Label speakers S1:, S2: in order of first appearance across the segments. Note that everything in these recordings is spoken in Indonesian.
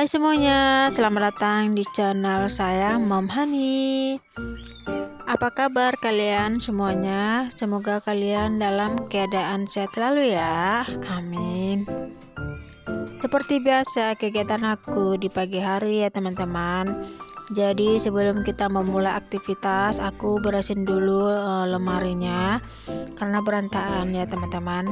S1: Hai semuanya, selamat datang di channel saya Mom Hani. Apa kabar kalian semuanya? Semoga kalian dalam keadaan sehat selalu ya. Amin. Seperti biasa kegiatan aku di pagi hari ya teman-teman. Jadi sebelum kita memulai aktivitas, aku beresin dulu lemarinya karena berantakan ya teman-teman.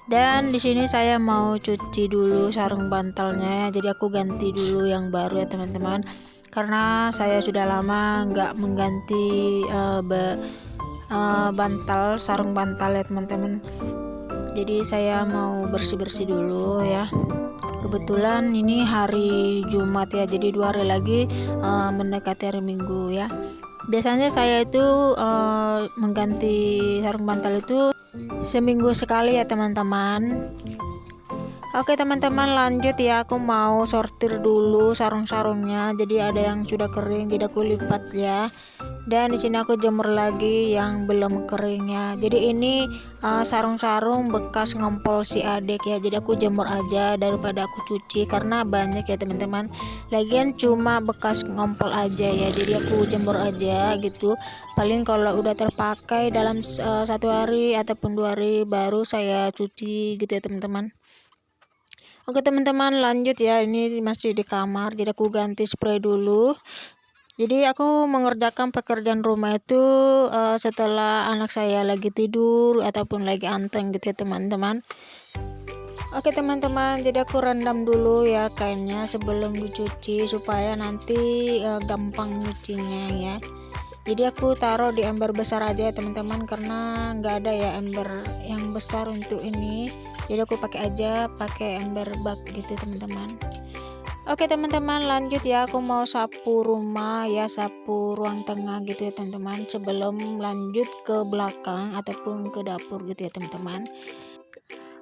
S1: Dan di sini saya mau cuci dulu sarung bantalnya, jadi aku ganti dulu yang baru ya teman-teman. Karena saya sudah lama nggak mengganti sarung bantal ya teman-teman. Jadi saya mau bersih-bersih dulu ya. Kebetulan ini hari Jumat ya, jadi 2 hari lagi mendekati hari Minggu ya. Biasanya saya itu mengganti sarung bantal itu seminggu sekali ya teman-teman. Oke teman-teman, lanjut ya, aku mau sortir dulu sarung-sarungnya. Jadi ada yang sudah kering, jadi aku lipat ya. Dan di sini aku jemur lagi yang belum kering ya. Jadi ini sarung-sarung bekas ngompol si adik ya. Jadi aku jemur aja daripada aku cuci karena banyak ya teman-teman. Lagian cuma bekas ngompol aja ya. Jadi aku jemur aja gitu. Paling kalau udah terpakai dalam 1 hari ataupun 2 hari baru saya cuci gitu ya teman-teman. Oke teman-teman, lanjut ya. Ini masih di kamar, jadi aku ganti spray dulu. Jadi aku mengerjakan pekerjaan rumah itu setelah anak saya lagi tidur ataupun lagi anteng gitu ya teman-teman. Oke teman-teman, jadi aku rendam dulu ya kainnya sebelum dicuci supaya nanti gampang nyucinya ya. Jadi aku taruh di ember besar aja ya teman-teman, karena nggak ada ya ember yang besar untuk ini. Jadi aku pakai ember bak gitu teman-teman. Oke teman-teman, lanjut ya, aku mau sapu rumah ya, sapu ruang tengah gitu ya teman-teman, sebelum lanjut ke belakang ataupun ke dapur gitu ya teman-teman.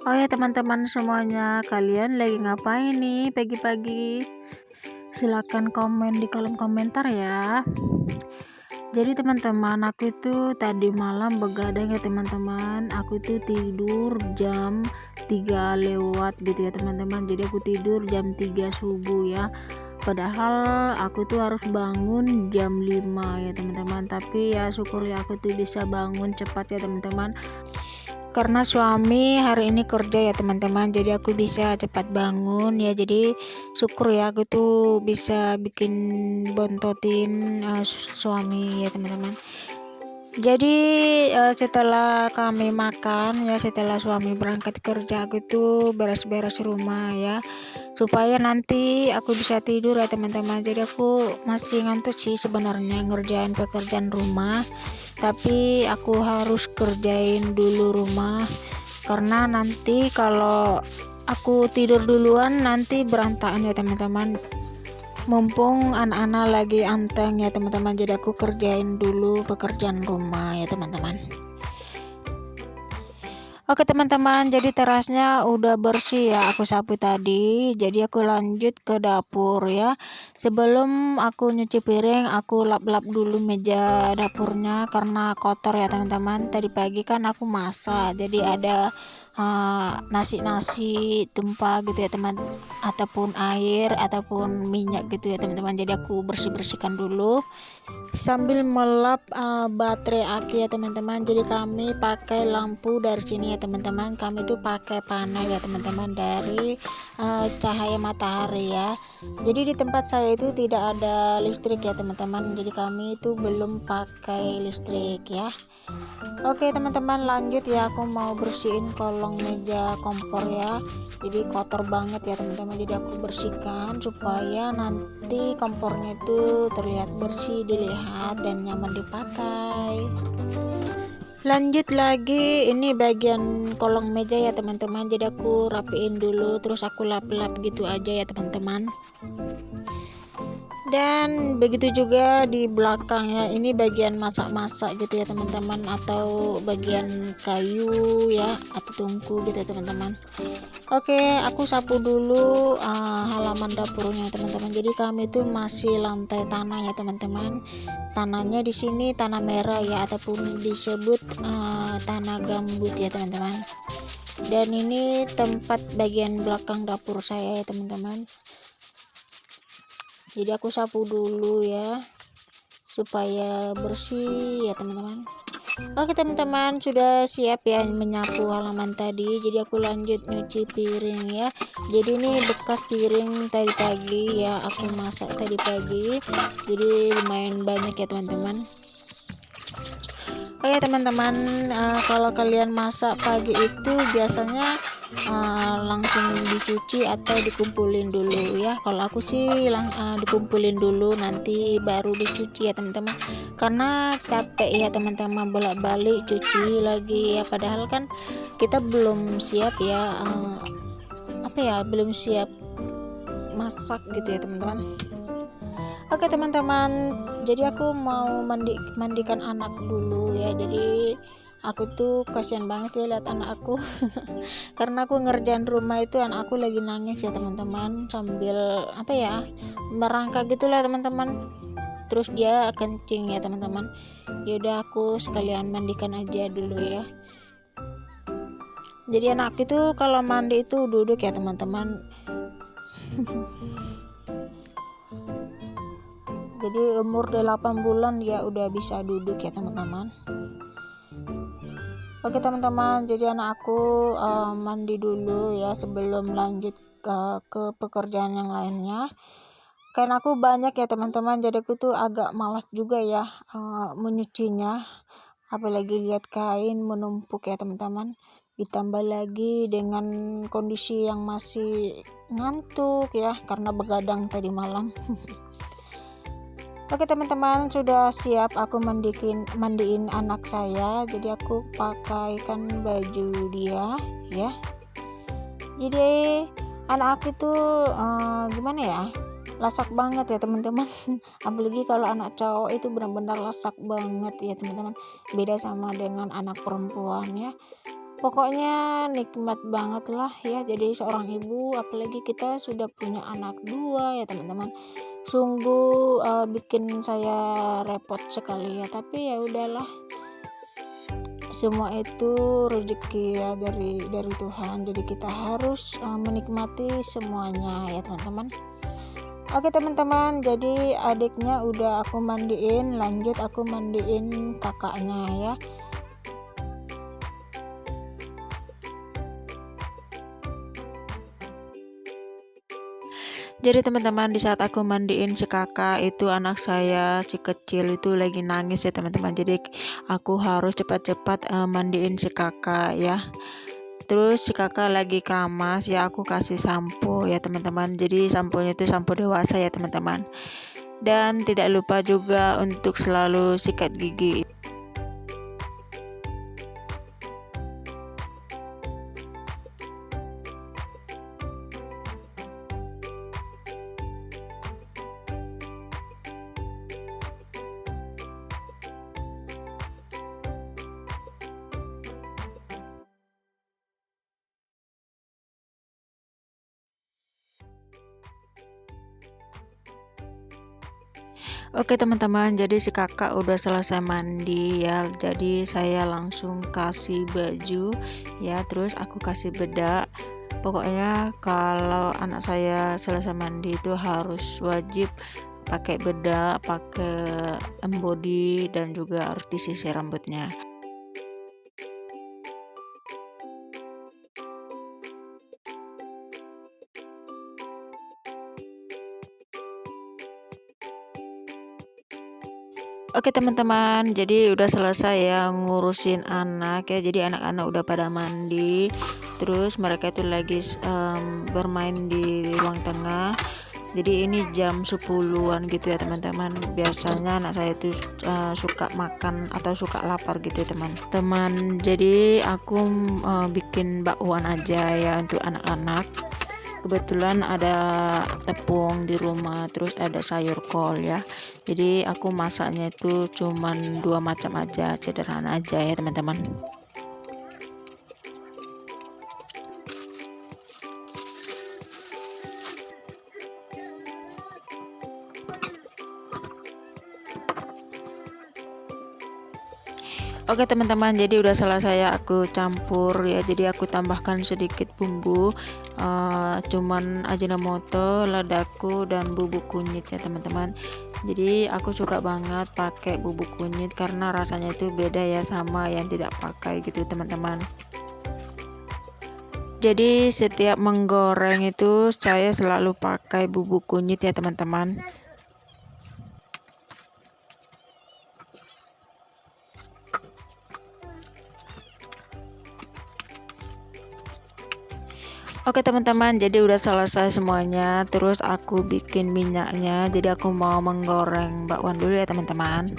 S1: Oh ya teman-teman semuanya, kalian lagi ngapain nih pagi-pagi? Silahkan komen di kolom komentar ya. Jadi teman-teman, aku itu tadi malam begadang ya teman-teman. Aku itu tidur jam 3 lewat gitu ya teman-teman. Jadi aku tidur jam 3 subuh ya. Padahal aku tuh harus bangun jam 5 ya teman-teman. Tapi ya syukur ya aku tuh bisa bangun cepat ya teman-teman. Karena suami hari ini kerja ya teman-teman, jadi aku bisa cepat bangun ya. Jadi syukur ya aku tuh bisa bikin bontotin suami ya teman-teman. Jadi setelah kami makan ya, setelah suami berangkat kerja, aku tuh beres-beres rumah ya supaya nanti aku bisa tidur ya teman-teman. Jadi aku masih ngantuk sih sebenarnya ngerjain pekerjaan rumah, tapi aku harus kerjain dulu rumah karena nanti kalau aku tidur duluan nanti berantakan ya teman-teman. Mumpung anak-anak lagi anteng ya teman-teman, jadi aku kerjain dulu pekerjaan rumah ya teman-teman. Oke teman-teman, jadi terasnya udah bersih ya, aku sapu tadi. Jadi aku lanjut ke dapur ya. Sebelum aku nyuci piring, aku lap-lap dulu meja dapurnya karena kotor ya teman-teman. Tadi pagi kan aku masak, jadi ada nasi tumpah gitu ya teman, ataupun air ataupun minyak gitu ya teman-teman. Jadi aku bersihkan dulu sambil melap baterai aki ya teman-teman. Jadi kami pakai lampu dari sini ya teman-teman. Kami tuh pakai panel ya teman-teman dari cahaya matahari ya. Jadi di tempat saya itu tidak ada listrik ya teman-teman. Jadi kami itu belum pakai listrik ya. Oke teman-teman, lanjut ya, aku mau bersihin kolong meja kompor ya. Jadi kotor banget ya teman-teman. Jadi aku bersihkan supaya nanti kompornya itu terlihat bersih dilihat dan nyaman dipakai. Lanjut lagi, ini bagian kolong meja ya teman-teman. Jadi aku rapiin dulu, terus aku lap-lap gitu aja ya teman-teman. Dan begitu juga di belakang ya, ini bagian masak-masak gitu ya teman-teman, atau bagian kayu ya atau tungku gitu ya teman-teman. Oke, aku sapu dulu halaman dapurnya teman-teman. Jadi kami itu masih lantai tanah ya teman-teman. Tanahnya di sini tanah merah ya, ataupun disebut tanah gambut ya teman-teman. Dan ini tempat bagian belakang dapur saya ya teman-teman. Jadi aku sapu dulu ya supaya bersih ya teman-teman. Oke teman-teman, sudah siap ya menyapu halaman tadi. Jadi aku lanjut nyuci piring ya. Jadi ini bekas piring tadi pagi ya, aku masak tadi pagi. Jadi lumayan banyak ya teman-teman. Oke teman-teman, kalau kalian masak pagi itu biasanya langsung dicuci atau dikumpulin dulu ya. Kalau aku sih dikumpulin dulu, nanti baru dicuci ya teman-teman, karena capek ya teman-teman bolak-balik cuci lagi ya, padahal kan kita belum siap ya, belum siap masak gitu ya teman-teman. Oke teman-teman, jadi aku mau mandikan anak dulu ya. Jadi aku tuh kasihan banget ya lihat anak aku karena aku ngerjain rumah itu anak aku lagi nangis ya teman-teman, sambil merangkak gitulah teman-teman, terus dia kencing ya teman-teman. Yaudah aku sekalian mandikan aja dulu ya. Jadi anak itu kalau mandi itu duduk ya teman-teman. Jadi umur 8 bulan ya udah bisa duduk ya teman-teman. Oke teman-teman, jadi anak aku mandi dulu ya sebelum lanjut ke pekerjaan yang lainnya. Karena aku banyak ya teman-teman, jadi aku tuh agak malas juga ya menyucinya. Apalagi lihat kain menumpuk ya teman-teman. Ditambah lagi dengan kondisi yang masih ngantuk ya karena begadang tadi malam. Oke teman-teman, sudah siap aku mandiin anak saya. Jadi aku pakaikan baju dia ya. Jadi anak aku itu gimana ya, lasak banget ya teman-teman. Apalagi kalau anak cowok itu benar-benar lasak banget ya teman-teman, beda sama dengan anak perempuan ya. Pokoknya nikmat banget lah ya jadi seorang ibu, apalagi kita sudah punya anak 2 ya teman-teman. Sungguh bikin saya repot sekali ya, tapi ya udahlah, semua itu rezeki ya dari Tuhan. Jadi kita harus menikmati semuanya ya teman-teman. Oke teman-teman, jadi adiknya udah aku mandiin, lanjut aku mandiin kakaknya ya. Jadi teman-teman, di saat aku mandiin si kakak itu, anak saya si kecil itu lagi nangis ya teman-teman. Jadi aku harus cepat-cepat mandiin si kakak ya. Terus si kakak lagi keramas ya, aku kasih sampo ya teman-teman. Jadi samponya itu sampo dewasa ya teman-teman. Dan tidak lupa juga untuk selalu sikat gigi. Oke teman-teman, jadi si kakak udah selesai mandi ya. Jadi saya langsung kasih baju ya, terus aku kasih bedak. Pokoknya kalau anak saya selesai mandi itu harus wajib pakai bedak, pakai embody, dan juga harus disisir rambutnya. Oke teman-teman, jadi udah selesai ya ngurusin anak ya. Jadi anak-anak udah pada mandi, terus mereka itu lagi bermain di ruang tengah. Jadi ini jam 10-an gitu ya teman-teman. Biasanya anak saya itu suka makan atau suka lapar gitu ya teman-teman. Jadi aku bikin bakwan aja ya untuk anak-anak. Kebetulan ada tepung di rumah, terus ada sayur kol ya. Jadi aku masaknya itu cuman 2 macam aja, sederhana aja ya teman-teman. Oke teman-teman, jadi udah selesai aku campur ya. Jadi aku tambahkan sedikit bumbu, cuman Ajinomoto, ladaku, dan bubuk kunyit ya teman-teman. Jadi aku suka banget pakai bubuk kunyit karena rasanya itu beda ya sama yang tidak pakai gitu teman-teman. Jadi setiap menggoreng itu saya selalu pakai bubuk kunyit ya teman-teman. Oke teman-teman, jadi udah selesai semuanya. Terus aku bikin minyaknya. Jadi aku mau menggoreng bakwan dulu ya teman-teman.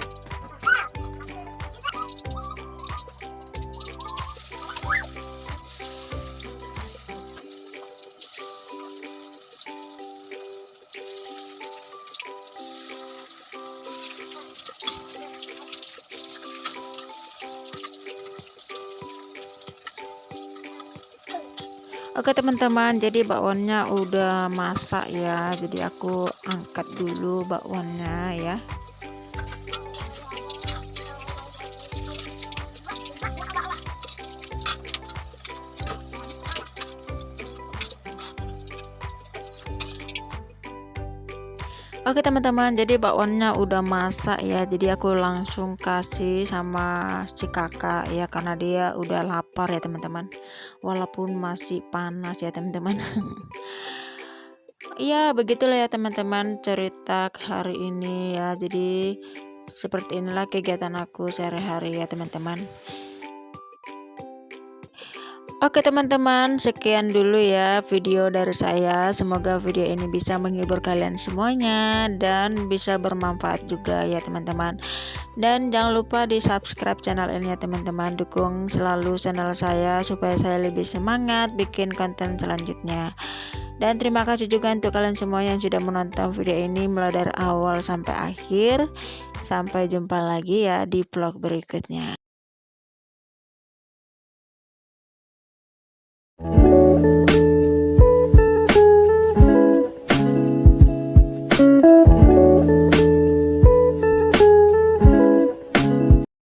S1: Oke teman-teman, jadi bakwannya udah masak ya. Jadi aku angkat dulu bakwannya ya. Oke teman-teman, jadi bakwannya udah masak ya. Jadi aku langsung kasih sama si kakak ya, karena dia udah lapar ya teman-teman. Walaupun masih panas ya teman-teman. Ya begitulah ya teman-teman cerita hari ini ya. Jadi seperti inilah kegiatan aku sehari-hari ya teman-teman. Oke teman-teman, sekian dulu ya video dari saya. Semoga video ini bisa menghibur kalian semuanya dan bisa bermanfaat juga ya teman-teman. Dan jangan lupa di subscribe channel ini ya teman-teman. Dukung selalu channel saya supaya saya lebih semangat bikin konten selanjutnya. Dan terima kasih juga untuk kalian semua yang sudah menonton video ini mulai dari awal sampai akhir. Sampai jumpa lagi ya di vlog berikutnya.